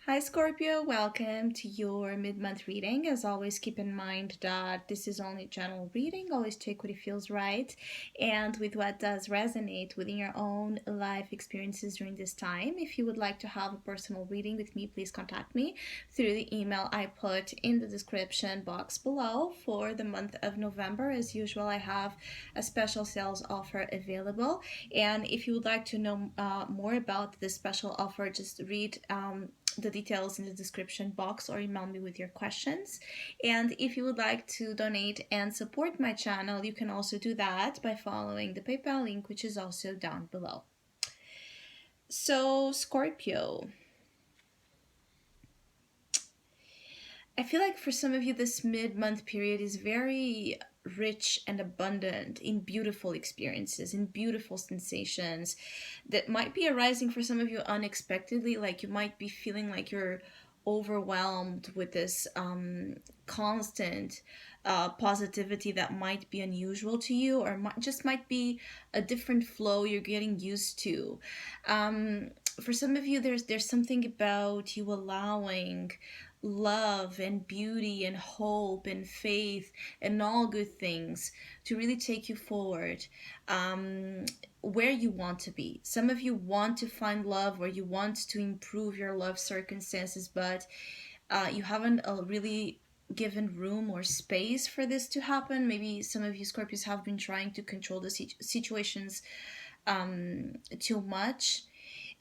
Hi, Scorpio. Welcome to your mid-month reading. As always, keep in mind that this is only general reading. Always take what it feels right and with what does resonate within your own life experiences during this time. If you would like to have a personal reading with me, please contact me through the email I put in the description box below. For the month of November, as usual, I have a special sales offer available. And if you would like to know more about this special offer, just read the details in the description box or email me with your questions. And if you would like to donate and support my channel, you can also do that by following the PayPal link, which is also down below. So, Scorpio, I feel like for some of you, this mid-month period is very rich and abundant in beautiful experiences, in beautiful sensations that might be arising for some of you unexpectedly. Like you might be feeling like you're overwhelmed with this constant positivity that might be unusual to you, or just might be a different flow you're getting used to. For some of you, there's something about you allowing love and beauty and hope and faith and all good things to really take you forward where you want to be. Some of you want to find love or you want to improve your love circumstances, but you haven't really given room or space for this to happen. Maybe some of you Scorpios have been trying to control the situations too much.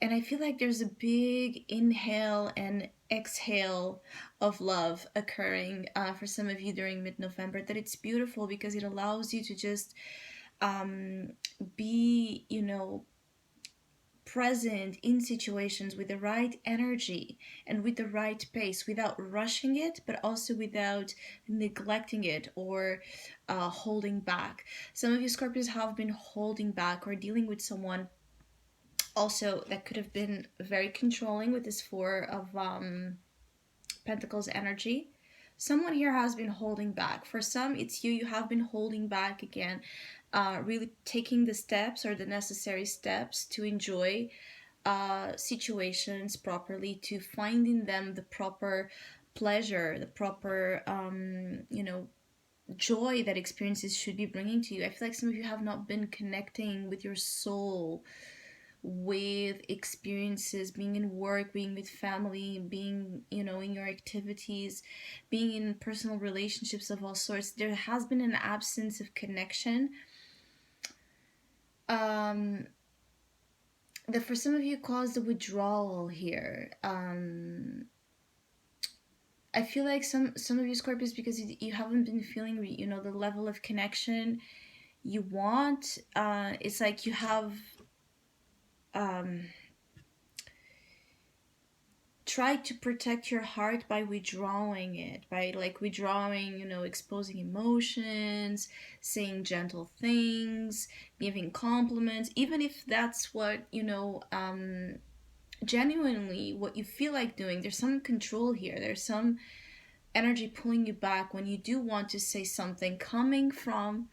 And I feel like there's a big inhale and exhale of love occurring for some of you during mid-November, that it's beautiful because it allows you to just be, present in situations with the right energy and with the right pace without rushing it, but also without neglecting it or holding back. Some of you Scorpios have been holding back or dealing with someone also that could have been very controlling with this Four of Pentacles energy. Someone here has been holding back. For some, it's you have been holding back again, really taking the steps or the necessary steps to enjoy situations properly, to find in them the proper pleasure, the proper joy that experiences should be bringing to you. I feel like some of you have not been connecting with your soul, with experiences, being in work, being with family, being, in your activities, being in personal relationships of all sorts. There has been an absence of connection that for some of you caused a withdrawal here. I feel like some of you Scorpios, because you haven't been feeling the level of connection you want. It's like you have tried to protect your heart by withdrawing it, by like withdrawing, exposing emotions, saying gentle things, giving compliments, even if that's what genuinely what you feel like doing. There's some control here, there's some energy pulling you back when you do want to say something coming from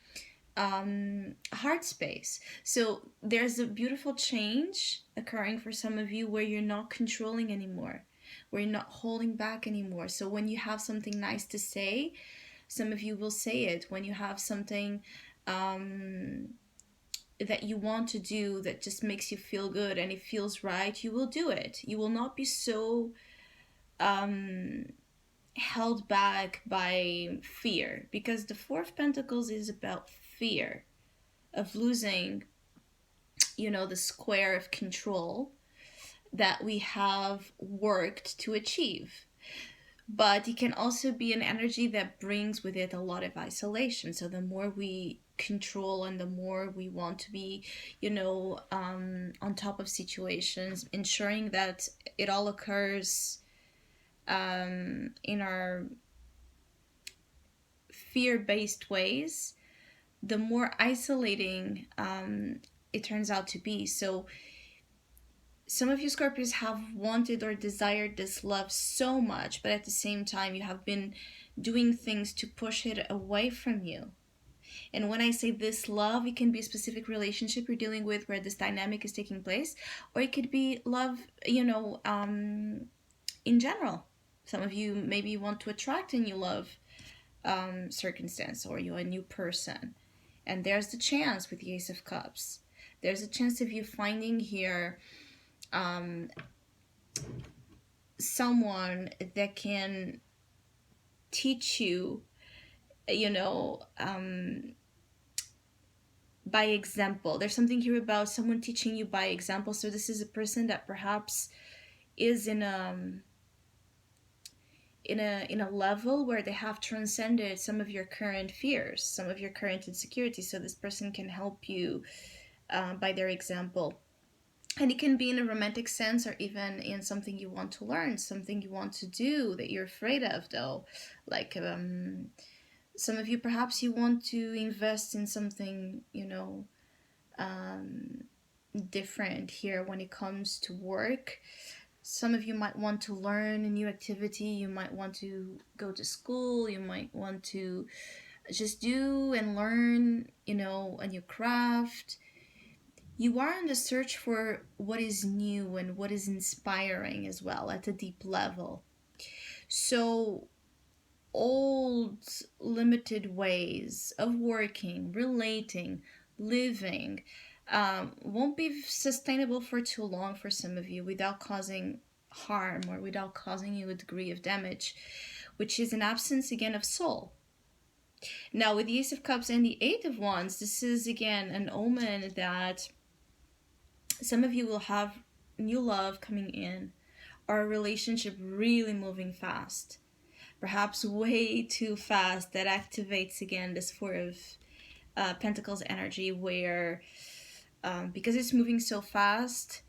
heart space. So there's a beautiful change occurring for some of you where you're not controlling anymore, where you're not holding back anymore. So when you have something nice to say, some of you will say it. When you have something that you want to do that just makes you feel good and it feels right, you will do it. You will not be so held back by fear, because the Four of Pentacles is about fear of losing, the square of control that we have worked to achieve. But it can also be an energy that brings with it a lot of isolation. So the more we control and the more we want to be, on top of situations, ensuring that it all occurs in our fear-based ways, the more isolating it turns out to be. So some of you Scorpios have wanted or desired this love so much, but at the same time you have been doing things to push it away from you. And when I say this love, it can be a specific relationship you're dealing with where this dynamic is taking place, or it could be love, in general. Some of you maybe want to attract a new love circumstance, or you're a new person. And there's the chance with the Ace of Cups. There's a chance of you finding here um, someone that can teach you, you know, by example. There's something here about someone teaching you by example. So this is a person that perhaps is in a level where they have transcended some of your current fears, some of your current insecurities. So this person can help you by their example. And it can be in a romantic sense, or even in something you want to learn, something you want to do that you're afraid of, though. Like some of you, perhaps you want to invest in something, different here when it comes to work. Some of you might want to learn a new activity. You might want to go to school. You might want to just do and learn, a new craft. You are on the search for what is new and what is inspiring as well at a deep level. So old, limited ways of working, relating, living won't be sustainable for too long for some of you without causing harm or without causing you a degree of damage, which is an absence again of soul. Now, with the Ace of Cups and the Eight of Wands, this is again an omen that some of you will have new love coming in, or a relationship really moving fast, perhaps way too fast, that activates again this Four of Pentacles energy, where because it's moving so fast,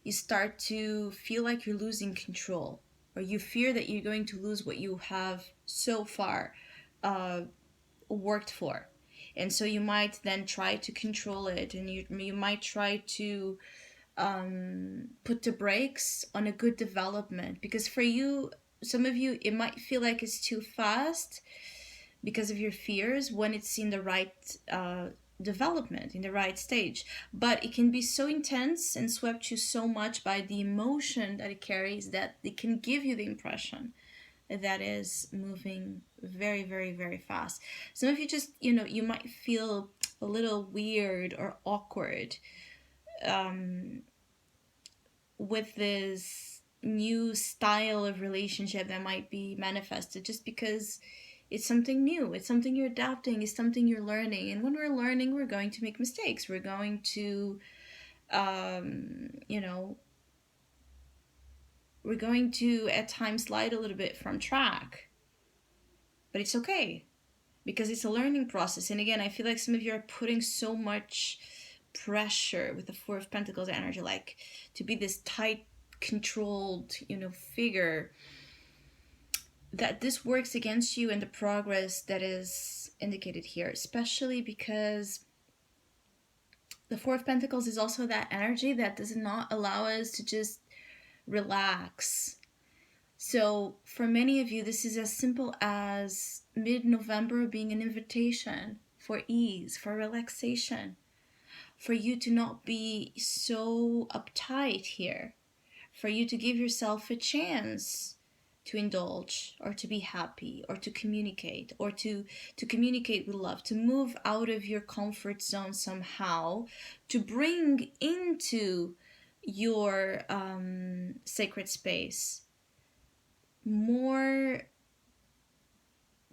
you start to feel like you're losing control, or you fear that you're going to lose what you have so far worked for. And so you might then try to control it, and you might try to put the brakes on a good development, because for you, some of you, it might feel like it's too fast because of your fears when it's in the right development, in the right stage. But it can be so intense and swept you so much by the emotion that it carries that it can give you the impression that is moving very, very, very fast. Some of you just, you might feel a little weird or awkward with this new style of relationship that might be manifested, just because it's something new, it's something you're adapting, it's something you're learning. And when we're learning, we're going to make mistakes, we're going to we're going to at times slide a little bit from track, but it's okay, because it's a learning process. And again, I feel like some of you are putting so much pressure with the Four of Pentacles energy, like to be this tight, controlled, figure, that this works against you and the progress that is indicated here, especially because the Four of Pentacles is also that energy that does not allow us to just relax. So for many of you, this is as simple as mid-November being an invitation for ease, for relaxation, for you to not be so uptight here, for you to give yourself a chance to indulge, or to be happy, or to communicate, or to communicate with love, to move out of your comfort zone somehow, to bring into your sacred space more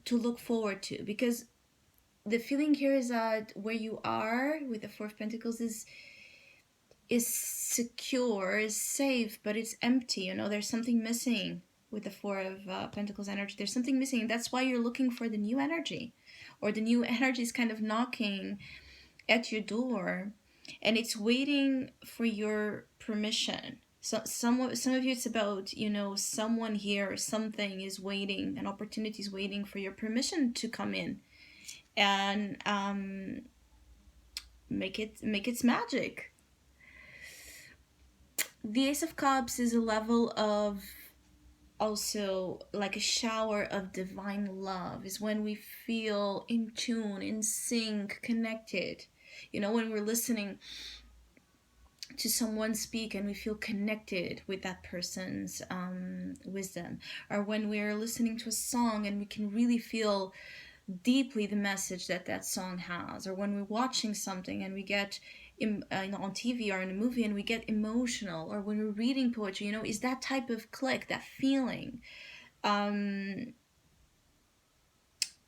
to look forward to. Because the feeling here is that where you are with the Four of Pentacles is secure, is safe, but it's empty. There's something missing with the Four of Pentacles energy. There's something missing. That's why you're looking for the new energy, or the new energy is kind of knocking at your door, and it's waiting for your permission. So some of you, it's about, someone here or something is waiting, an opportunity is waiting for your permission to come in and make its magic. The Ace of Cups is a level of also like a shower of divine love, is when we feel in tune, in sync, connected. When we're listening to someone speak and we feel connected with that person's wisdom, or when we're listening to a song and we can really feel deeply the message that that song has, or when we're watching something and we get on TV or in a movie and we get emotional, or when we're reading poetry, is that type of click, that feeling um,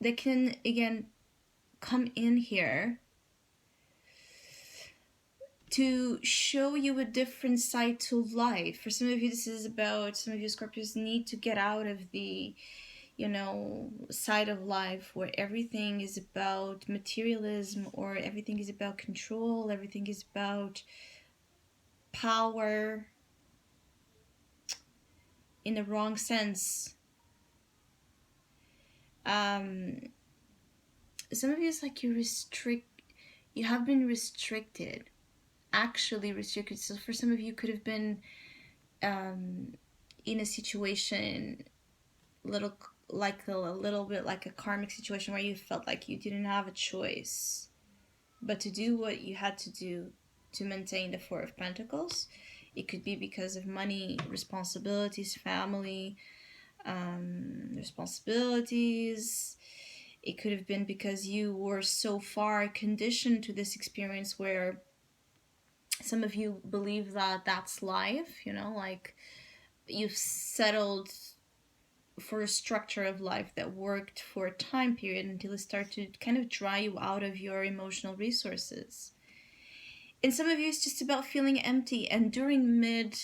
that can again come in here to show you a different side to life. For some of you, this is about, some of you Scorpios need to get out of the, side of life where everything is about materialism, or everything is about control, everything is about power in the wrong sense. Um, some of you, it's like you have been restricted, actually restricted. So for some of you, could have been in a situation, little like a little bit like a karmic situation, where you felt like you didn't have a choice but to do what you had to do to maintain the Four of Pentacles. It could be because of money, responsibilities, family, responsibilities. It could have been because you were so far conditioned to this experience where some of you believe that that's life, like you've settled for a structure of life that worked for a time period until it started to kind of dry you out of your emotional resources. And some of you, it's just about feeling empty. And during mid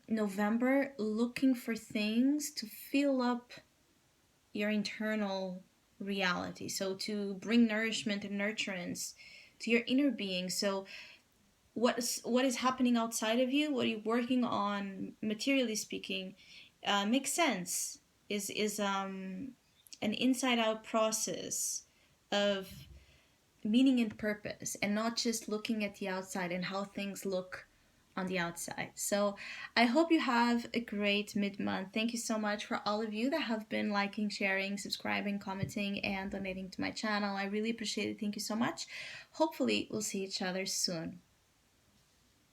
November, looking for things to fill up your internal reality. So to bring nourishment and nurturance to your inner being. So what is happening outside of you, what are you working on, materially speaking, makes sense. Is an inside out process of meaning and purpose, and not just looking at the outside and how things look on the outside. So I hope you have a great mid-month. Thank you so much for all of you that have been liking, sharing, subscribing, commenting, and donating to my channel. I really appreciate it. Thank you so much. Hopefully we'll see each other soon.